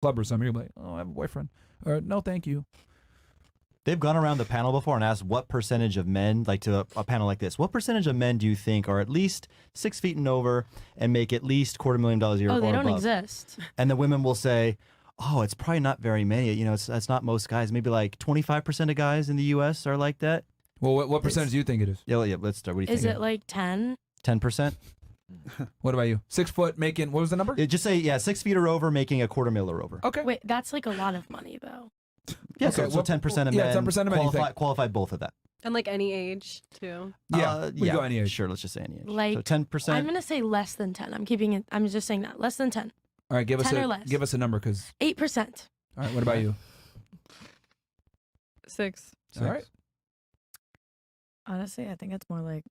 club or something, you're like, oh, I have a boyfriend. Or no, thank you. They've gone around the panel before and asked what percentage of men, like to a panel like this, what percentage of men do you think are at least 6 feet and over and make at least $250,000 a year? Oh, they or don't above? exist. And the women will say, oh, it's probably not very many. You know, that's not most guys. Maybe like 25% of guys in the U.S. are like that. Well, what percentage do you think it is? Yeah, let's start. What do you Is think? it like 10? 10%? What about you? 6 foot making, what was the number? Just say, 6 feet or over, making $250,000 or over. Okay. Wait, that's like a lot of money though. Yeah, Okay, so 10% of men, 10% of men qualify both of that. And like any age too. Yeah, we go any age. Sure, let's just say any age. Like, so 10%. I'm gonna say less than 10. I'm just saying that less than 10. All right, give 10 or less. us a number, because. 8%. All right, what about you? 6. All right. Honestly, I think it's more like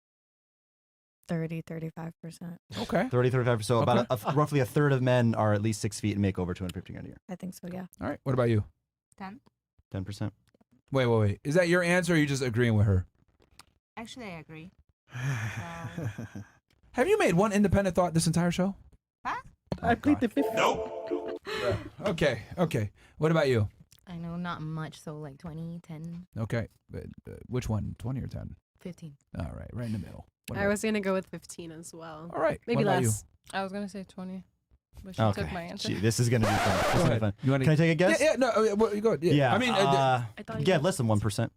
30-35%. Okay. 30-35%. So Okay. about roughly a third of men are at least 6 feet and make over $250,000 a year. I think so, yeah. All right, what about you? 10. 10%. Wait. Is that your answer, or are you just agreeing with her? Actually, I agree. Have you made one independent thought this entire show? Huh? I plead the fifth. Okay. What about you? I know not much, so like 20, 10, Okay. Which one? 20 or 10? 15. All right in the middle. What I about- was gonna go with 15 as well. All right. Maybe what about less. I was gonna say 20, but she Okay. took my answer. Gee, this is going to be fun. This is Go gonna be ahead. fun. You wanna... Can I take a guess? Yeah, no, well, you go ahead. Yeah. I mean, less than 1%.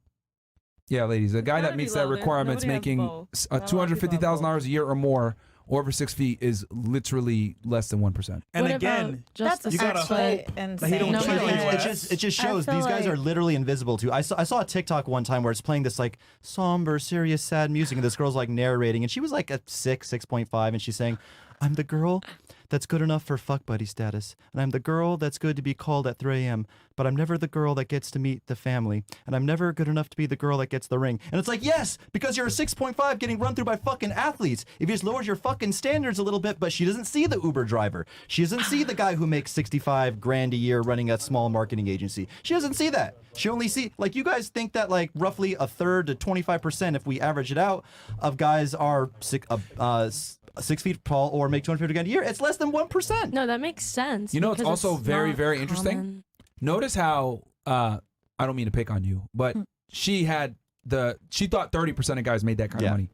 yeah, ladies, a guy gotta that be meets low. that requirements Nobody has making both. Not a lot of people have $250,000 a year or more, or over 6 feet, is literally less than 1%. And What again, about just the you gotta 6 foot? hope that he don't No, cheat but on like- your It just I shows feel these guys like- are literally invisible too. I saw a TikTok one time where it's playing this like somber, serious, sad music, and this girl's like narrating, and she was like a 6.5, and she's saying, "I'm the girl that's good enough for fuck buddy status, and I'm the girl that's good to be called at 3 a.m. But I'm never the girl that gets to meet the family, and I'm never good enough to be the girl that gets the ring." And it's like, yes, because you're a 6.5 getting run through by fucking athletes. If you just lowered your fucking standards a little bit, but she doesn't see the Uber driver. She doesn't see the guy who makes $65,000 a year running a small marketing agency. She doesn't see that. She only see, like, you guys think that like roughly a third to 25%, if we average it out, of guys are 6 feet tall or make $250,000 a year. It's less than 1%. No, that makes sense. You know, it's because also very, not very interesting. common. Notice how, I don't mean to pick on you, but she thought 30% of guys made that kind of money.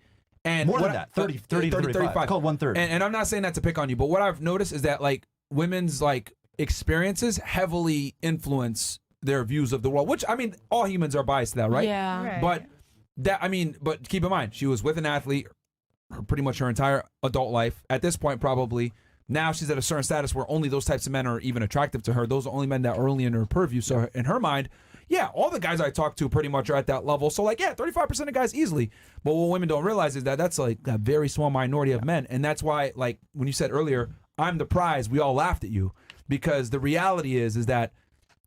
And More than what that, 30 to 35. Called 1/3. And I'm not saying that to pick on you, but what I've noticed is that like women's like experiences heavily influence their views of the world, which I mean, all humans are biased to that, right? Yeah. Right. But keep in mind, she was with an athlete pretty much her entire adult life. At this point, probably now she's at a certain status where only those types of men are even attractive to her. Those are only men that are only in her purview. So in her mind, yeah, all the guys I talk to pretty much are at that level. So like, yeah, 35% of guys easily. But what women don't realize is that that's like a very small minority of men. And that's why, like when you said earlier, I'm the prize, we all laughed at you, because the reality is that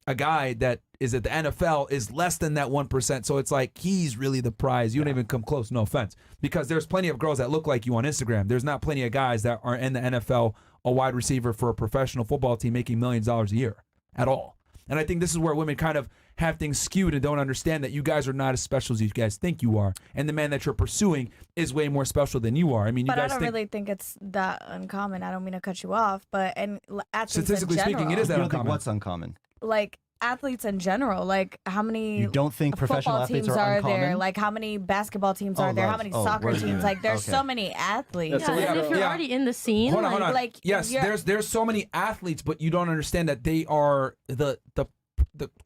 a guy that is at the NFL is less than that 1%. So it's like, he's really the prize. You don't even come close, no offense. Because there's plenty of girls that look like you on Instagram. There's not plenty of guys that are in the NFL, a wide receiver for a professional football team making millions of dollars a year at all. And I think this is where women kind of have things skewed and don't understand that you guys are not as special as you guys think you are. And the man that you're pursuing is way more special than you are. I mean, you But guys I don't think, really think it's that uncommon. I don't mean to cut you off, but athletes statistically in speaking, general, it is You that don't think uncommon. what's uncommon? like athletes in general, like how many You don't think professional football athletes teams are there? uncommon? Like how many basketball teams Oh, are there? How love. many Oh, soccer we're teams? even. Like there's Okay. so many athletes. That's Yeah, what and we if you're yeah. already in the scene, Hold on, hold on. like, yes, you're- there's so many athletes, but you don't understand that they are the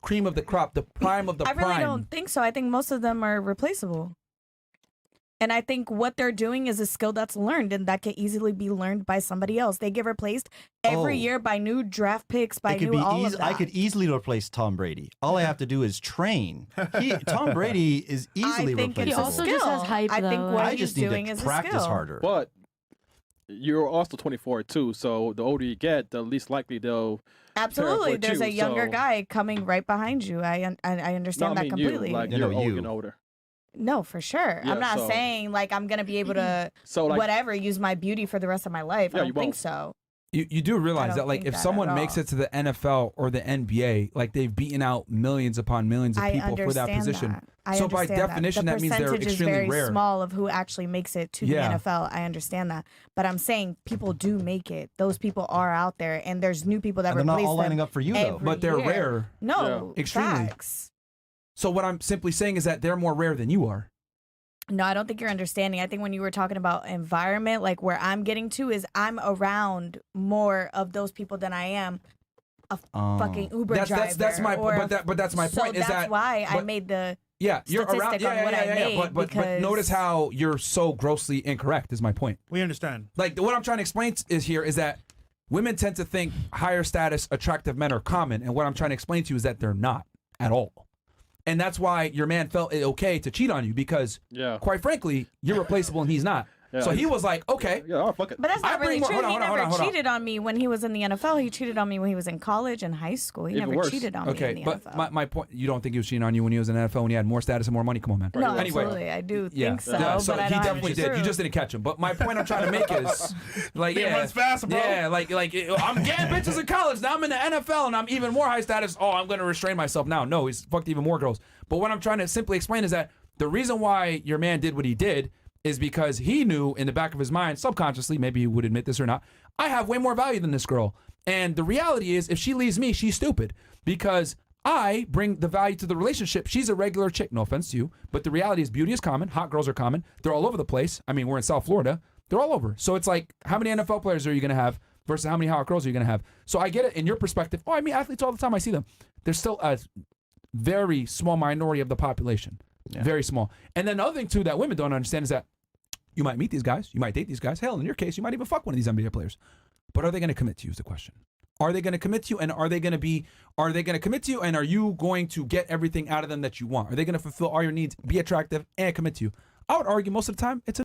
cream of the crop, the prime of the I prime. really don't think so. I think most of them are replaceable. And I think what they're doing is a skill that's learned and that can easily be learned by somebody else. They get replaced every Oh. year by new draft picks, by It could new be all of that. I could easily replace Tom Brady. All I have to do is train. Tom Brady is easily I think replaceable. it's He also a just skill. has hype, I think though. what I he's just need doing to is a practice skill. harder. But you're also 24 too, so the older you get, the least likely they'll. Absolutely, for there's you, a younger so- guy coming right behind you. I No, understand I that mean you, completely. like No, you're no, old you. and older. No, for sure. Yeah, I'm not so- saying like I'm gonna be able to So like, whatever use my beauty for the rest of my life. Yeah, I you don't think won't. so. You do realize don't that, like, think if that at someone makes all. it to the NFL or the NBA, like, they've beaten out millions upon millions of I people for that understand position. that. I So by understand definition, that means they're percentage is extremely very rare. small of who actually makes it to Yeah. the NFL. I understand that, but I'm saying people do make it. Those people are out there, and there's new people that And they're not replace all lining them up for you, though. every But they're year. rare. No, Extremely. facts. So what I'm simply saying is that they're more rare than you are. No, I don't think you're understanding. I think when you were talking about environment, like where I'm getting to is I'm around more of those people than I am a fucking Uber driver. That's my or but that's my so point. Is that's that why I but- made the Yeah, you're around. statistic Yeah, on yeah, what yeah, I yeah, yeah. made But because- notice how you're so grossly incorrect. Is my point. We understand. Like what I'm trying to explain is that women tend to think higher status, attractive men are common, and what I'm trying to explain to you is that they're not at all. And that's why your man felt it okay to cheat on you because, quite frankly, you're replaceable and he's not. Yeah. So he was like, okay. Yeah, fuck it. But that's I not really bring more- true. hold on, He hold on, never hold on. cheated on me when he was in the NFL. He cheated on me when he was in college and high school. He Even never worse. cheated on me in Okay, the but NFL. my point, you don't think he was cheating on you when he was in the NFL when he had more status and more money? Come on, man. No, Anyway, absolutely. I do yeah. think so, Yeah, but I he don't have definitely any did. You proof. just didn't catch him. But my point I'm trying to make is, like, Man yeah, runs faster, bro. yeah, like I'm getting bitches in college. Now I'm in the NFL and I'm even more high status. Oh, I'm gonna restrain myself now. No, he's fucked even more girls. But what I'm trying to simply explain is that the reason why your man did what he did is because he knew in the back of his mind, subconsciously, maybe he would admit this or not, I have way more value than this girl. And the reality is, if she leaves me, she's stupid because I bring the value to the relationship. She's a regular chick, no offense to you, but the reality is beauty is common, hot girls are common. They're all over the place. I mean, we're in South Florida. They're all over. So it's like, how many NFL players are you going to have versus how many hot girls are you going to have? So I get it in your perspective. Oh, I meet athletes all the time. I see them. There's still a very small minority of the population. Very small. And then the other thing, too, that women don't understand is that you might meet these guys. You might date these guys. Hell, in your case, you might even fuck one of these NBA players. But are they going to commit to you is the question. Are they going to commit to you? And are they going to commit to you? And are you going to get everything out of them that you want? Are they going to fulfill all your needs, be attractive, and commit to you? I would argue most of the time it's a